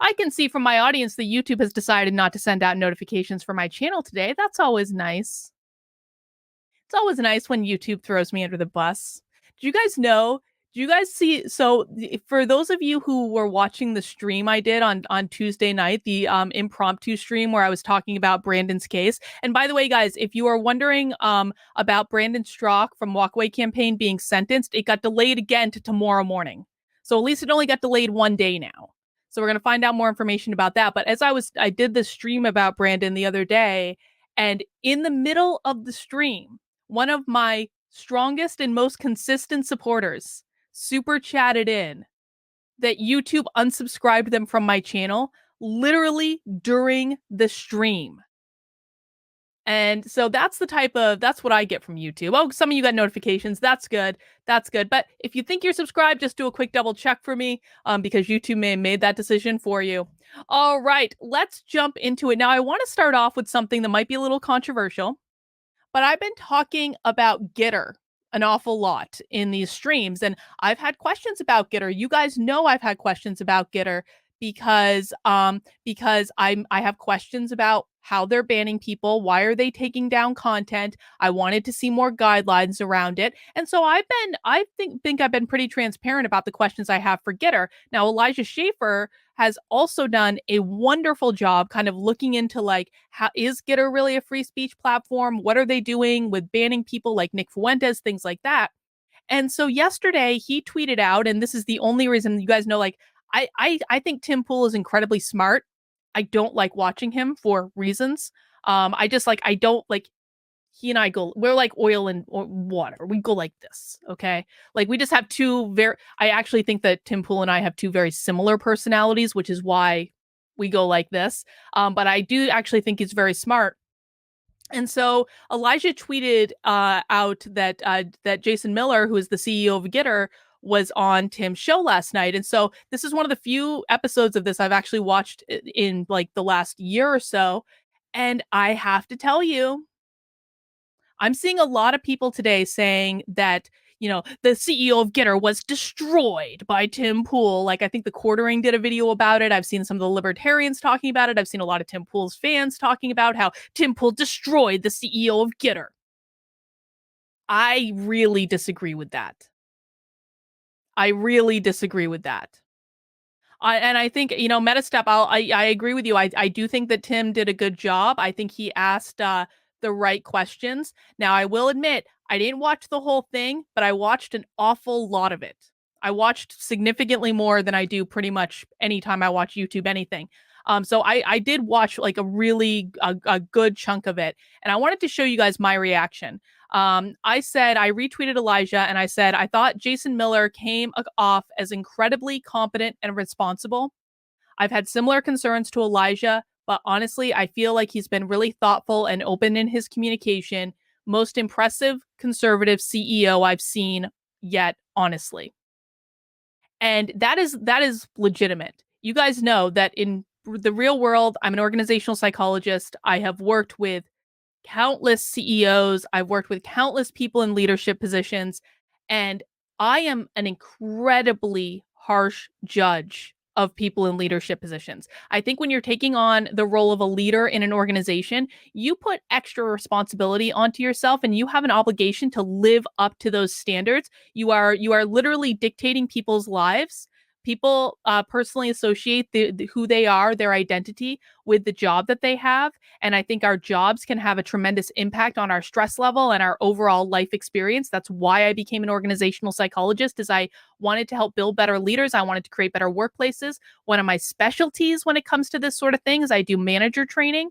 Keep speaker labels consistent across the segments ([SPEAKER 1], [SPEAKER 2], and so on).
[SPEAKER 1] I can see from my audience that YouTube has decided not to send out notifications for my channel today. That's always nice. It's always nice when YouTube throws me under the bus. Do you guys know? Do you guys see? So, for those of you who were watching the stream I did on Tuesday night, the impromptu stream where I was talking about Brandon's case. And by the way, guys, if you are wondering about Brandon Strauch from Walkaway Campaign being sentenced, it got delayed again to tomorrow morning. So at least it only got delayed one day now. So we're gonna find out more information about that. But I did this stream about Brandon the other day, and in the middle of the stream, one of my strongest and most consistent supporters super chatted in that YouTube unsubscribed them from my channel literally during the stream. And so that's what I get from YouTube. Oh, some of you got notifications. That's good. That's good. But if you think you're subscribed, just do a quick double check for me because YouTube may have made that decision for you. All right, let's jump into it. Now, I want to start off with something that might be a little controversial. But I've been talking about GETTR an awful lot in these streams, and I've had questions about GETTR. You guys know I've had questions about GETTR because I have questions about how they're banning people, why are they taking down content? I wanted to see more guidelines around it. And so I think I've been pretty transparent about the questions I have for GETTR. Now Elijah Schaffer has also done a wonderful job kind of looking into like, how is GETTR really a free speech platform? What are they doing with banning people like Nick Fuentes, things like that? And so yesterday he tweeted out, and this is the only reason you guys know, like, I think Tim Pool is incredibly smart. I don't like watching him for reasons. I just like I don't like he and I go, we're like oil and water. We go like this, okay? Like we just have I actually think that Tim Pool and I have two very similar personalities, which is why we go like this. But I do actually think he's very smart. And so Elijah tweeted out that Jason Miller, who is the CEO of GETTR, was on Tim's show last night. And so this is one of the few episodes of this I've actually watched in like the last year or so. And I have to tell you, I'm seeing a lot of people today saying that, the CEO of GETTR was destroyed by Tim Pool. Like, I think the Quartering did a video about it. I've seen some of the libertarians talking about it. I've seen a lot of Tim Pool's fans talking about how Tim Pool destroyed the CEO of GETTR. I really disagree with that. I really disagree with that. And I think, Metastep, I agree with you. I do think that Tim did a good job. I think he asked the right questions. Now, I will admit, I didn't watch the whole thing, but I watched an awful lot of it. I watched significantly more than I do pretty much anytime I watch YouTube anything. So I did watch like a good chunk of it, and I wanted to show you guys my reaction. I retweeted Elijah and I said, I thought Jason Miller came off as incredibly competent and responsible. I've had similar concerns to Elijah, but honestly, I feel like he's been really thoughtful and open in his communication. Most impressive conservative CEO I've seen yet, honestly. And that is legitimate. You guys know that in the real world, I'm an organizational psychologist. I have worked with countless CEOs. I've worked with countless people in leadership positions, and I am an incredibly harsh judge of people in leadership positions. I think when you're taking on the role of a leader in an organization, you put extra responsibility onto yourself and you have an obligation to live up to those standards. You are literally dictating people's lives. People personally associate who they are, their identity, with the job that they have. And I think our jobs can have a tremendous impact on our stress level and our overall life experience. That's why I became an organizational psychologist, is I wanted to help build better leaders. I wanted to create better workplaces. One of my specialties when it comes to this sort of thing is I do manager training,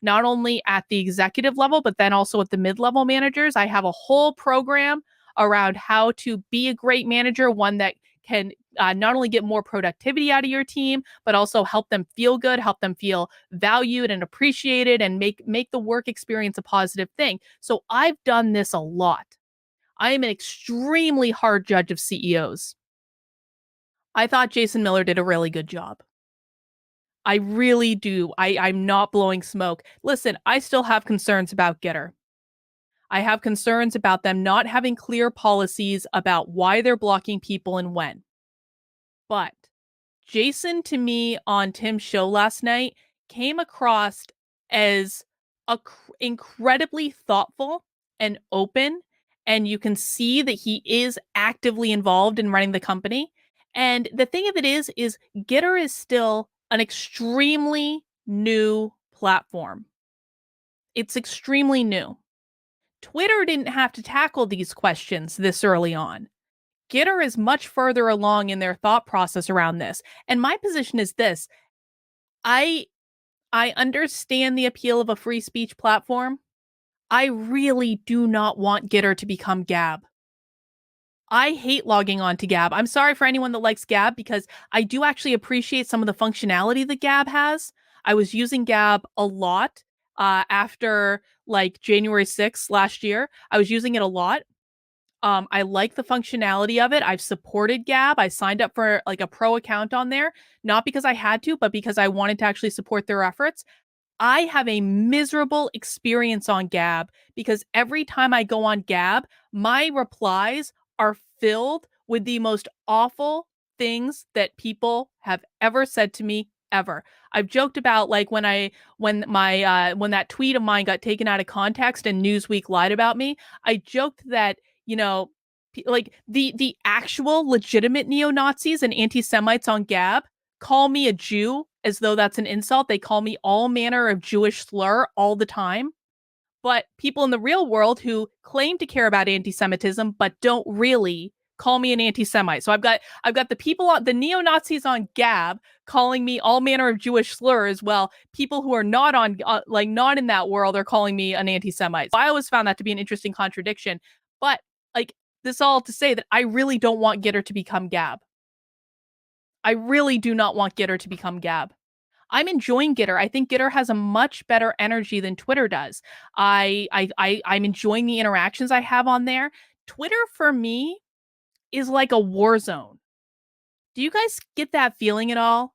[SPEAKER 1] not only at the executive level, but then also at the mid-level managers. I have a whole program around how to be a great manager, one that can not only get more productivity out of your team, but also help them feel good, help them feel valued and appreciated, and make the work experience a positive thing. So I've done this a lot. I am an extremely hard judge of CEOs. I thought Jason Miller did a really good job. I really do. I'm not blowing smoke. Listen, I still have concerns about GETTR. I have concerns about them not having clear policies about why they're blocking people and when. But Jason to me on Tim's show last night came across as incredibly thoughtful and open, and you can see that he is actively involved in running the company. And the thing of it is GETTR is still an extremely new platform. It's extremely new. Twitter didn't have to tackle these questions this early on. GETTR is much further along in their thought process around this. And my position is this. I understand the appeal of a free speech platform. I really do not want GETTR to become Gab. I hate logging on to Gab. I'm sorry for anyone that likes Gab because I do actually appreciate some of the functionality that Gab has. I was using Gab a lot after like January 6th last year. I was using it a lot. I like the functionality of it. I've supported Gab. I signed up for like a pro account on there, not because I had to, but because I wanted to actually support their efforts. I have a miserable experience on Gab because every time I go on Gab, my replies are filled with the most awful things that people have ever said to me ever. I've joked about like when that tweet of mine got taken out of context and Newsweek lied about me. I joked that, you know, like the actual legitimate neo-Nazis and anti-Semites on Gab call me a Jew as though that's an insult. They call me all manner of Jewish slur all the time. But people in the real world who claim to care about anti-Semitism but don't really call me an anti-Semite. So I've got the people on the neo-Nazis on Gab calling me all manner of Jewish slurs. Well, people who are not on like not in that world are calling me an anti-Semite. So I always found that to be an interesting contradiction. But like this all to say that I really don't want GETTR to become Gab. I really do not want GETTR to become Gab. I'm enjoying GETTR. I think GETTR has a much better energy than Twitter does. I'm enjoying the interactions I have on there. Twitter for me is like a war zone. Do you guys get that feeling at all?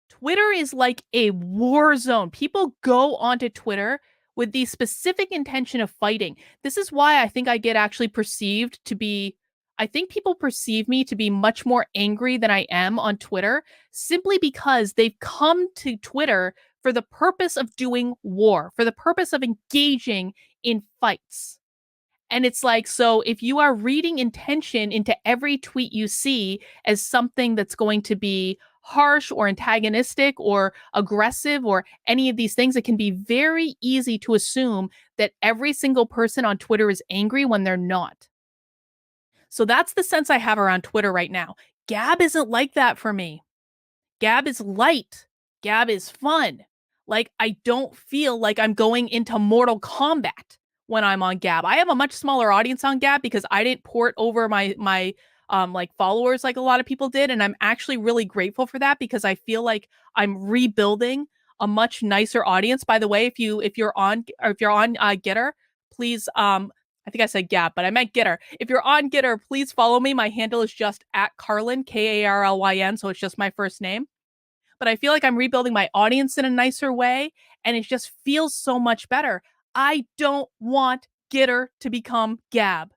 [SPEAKER 1] Twitter is like a war zone. People go onto Twitter with the specific intention of fighting. This is why I think I get actually perceived to be, I think people perceive me to be much more angry than I am on Twitter simply because they've come to Twitter for the purpose of doing war, for the purpose of engaging in fights. And it's like, so if you are reading intention into every tweet you see as something that's going to be harsh or antagonistic or aggressive or any of these things, it can be very easy to assume that every single person on Twitter is angry when they're not. So that's the sense I have around Twitter right now. Gab isn't like that for me. Gab is light. Gab is fun. Like, I don't feel like I'm going into Mortal Kombat when I'm on Gab. I have a much smaller audience on Gab because I didn't port over my like followers like a lot of people did, and I'm actually really grateful for that because I feel like I'm rebuilding a much nicer audience. By the way, if you're on GETTR, please I think I said Gab, but I meant GETTR. If you're on GETTR, please follow me. My handle is just at Carlyn, Karlyn, so it's just my first name. But I feel like I'm rebuilding my audience in a nicer way, and it just feels so much better. I don't want GETTR to become Gab.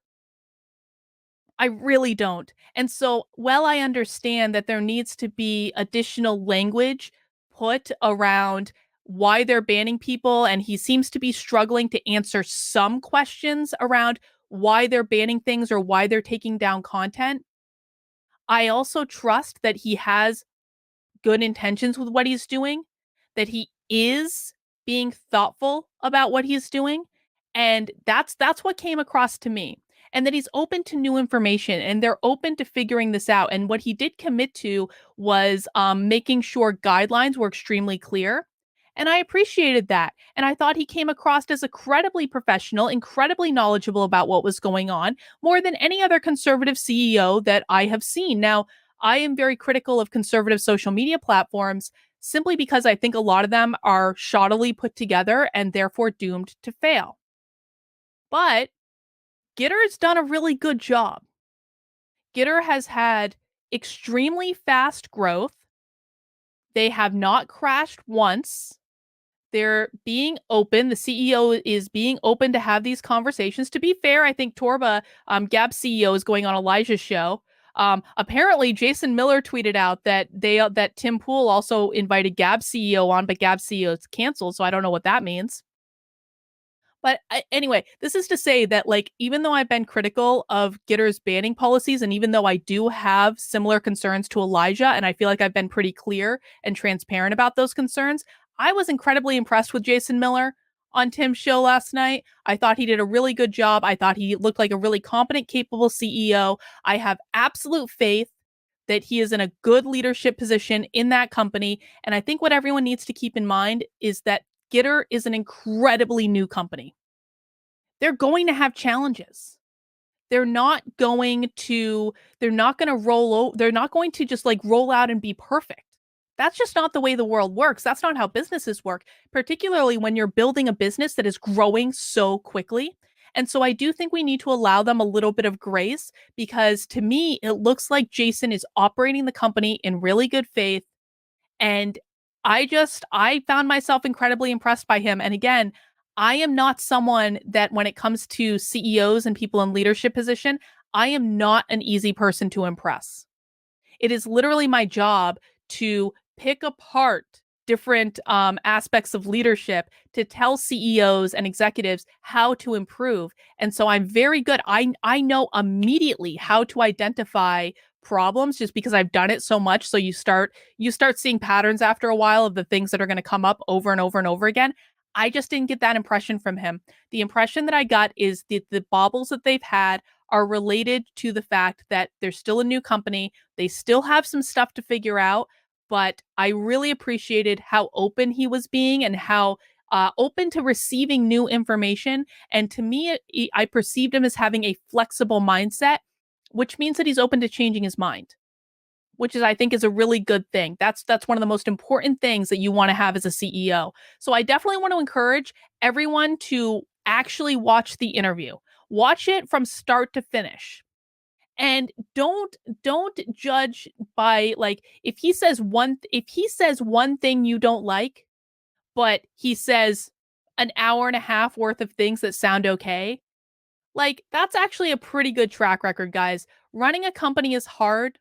[SPEAKER 1] I really don't. And so, while I understand that there needs to be additional language put around why they're banning people, and he seems to be struggling to answer some questions around why they're banning things or why they're taking down content, I also trust that he has good intentions with what he's doing, that he is being thoughtful about what he's doing, and that's what came across to me. And that he's open to new information and they're open to figuring this out. And what he did commit to was making sure guidelines were extremely clear. And I appreciated that. And I thought he came across as incredibly professional, incredibly knowledgeable about what was going on, more than any other conservative CEO that I have seen. Now, I am very critical of conservative social media platforms simply because I think a lot of them are shoddily put together and therefore doomed to fail. But GETTR's done a really good job. GETTR has had extremely fast growth. They have not crashed once. They're being open. The CEO is being open to have these conversations. To be fair, I think Torba, Gab's CEO, is going on Elijah's show. Apparently, Jason Miller tweeted out that that Tim Pool also invited Gab CEO on, but Gab CEO is canceled, so I don't know what that means. But anyway, this is to say that, like, even though I've been critical of GETTR's banning policies, and even though I do have similar concerns to Elijah, and I feel like I've been pretty clear and transparent about those concerns, I was incredibly impressed with Jason Miller on Tim's show last night. I thought he did a really good job. I thought he looked like a really competent, capable CEO. I have absolute faith that he is in a good leadership position in that company. And I think what everyone needs to keep in mind is that GETTR is an incredibly new company. They're going to have challenges. They're not going to they're not going to just like roll out and be perfect. That's just not the way the world works. That's not how businesses work, particularly when you're building a business that is growing so quickly. And so I do think we need to allow them a little bit of grace, because to me, it looks like Jason is operating the company in really good faith, and I found myself incredibly impressed by him. And again, I am not someone that, when it comes to CEOs and people in leadership position, I am not an easy person to impress. It is literally my job to pick apart different aspects of leadership to tell CEOs and executives how to improve. And so I'm very good. I know immediately how to identify problems just because I've done it so much. So you start seeing patterns after a while of the things that are going to come up over and over and over again. I just didn't get that impression from him. The impression that I got is that the bobbles that they've had are related to the fact that they're still a new company. They still have some stuff to figure out, but I really appreciated how open he was being, and how open to receiving new information. And to me, I perceived him as having a flexible mindset, which means that he's open to changing his mind, which is, I think, is a really good thing. That's one of the most important things that you want to have as a CEO. So I definitely want to encourage everyone to actually watch the interview. Watch it from start to finish. And don't judge by, like, if he says one thing you don't like, but he says an hour and a half worth of things that sound okay. Like, that's actually a pretty good track record, guys. Running a company is hard.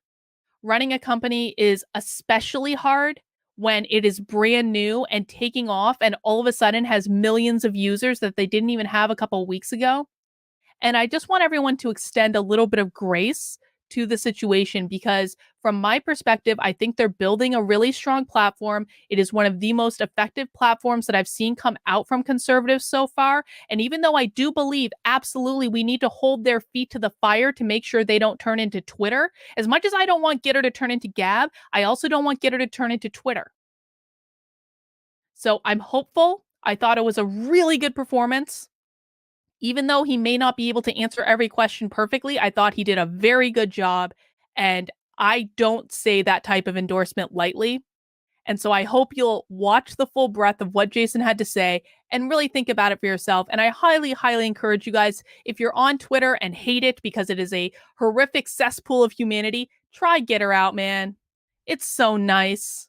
[SPEAKER 1] Running a company is especially hard when it is brand new and taking off and all of a sudden has millions of users that they didn't even have a couple of weeks ago. And I just want everyone to extend a little bit of grace to the situation, because from my perspective, I think they're building a really strong platform. It is one of the most effective platforms that I've seen come out from conservatives so far. And even though I do believe absolutely we need to hold their feet to the fire to make sure they don't turn into Twitter, as much as I don't want GETTR to turn into Gab, I also don't want GETTR to turn into Twitter. So I'm hopeful. I thought it was a really good performance. Even though he may not be able to answer every question perfectly, I thought he did a very good job. And I don't say that type of endorsement lightly. And so I hope you'll watch the full breadth of what Jason had to say and really think about it for yourself. And I highly, highly encourage you guys, if you're on Twitter and hate it because it is a horrific cesspool of humanity, try GETTR out, man. It's so nice.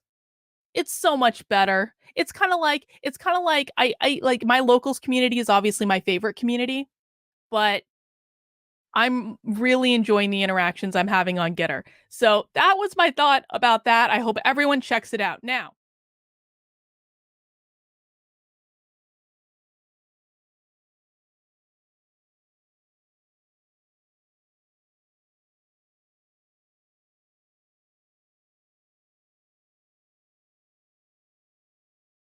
[SPEAKER 1] It's so much better. It's kind of like I like, my locals community is obviously my favorite community, but I'm really enjoying the interactions I'm having on GETTR. So that was my thought about that. I hope everyone checks it out. Now,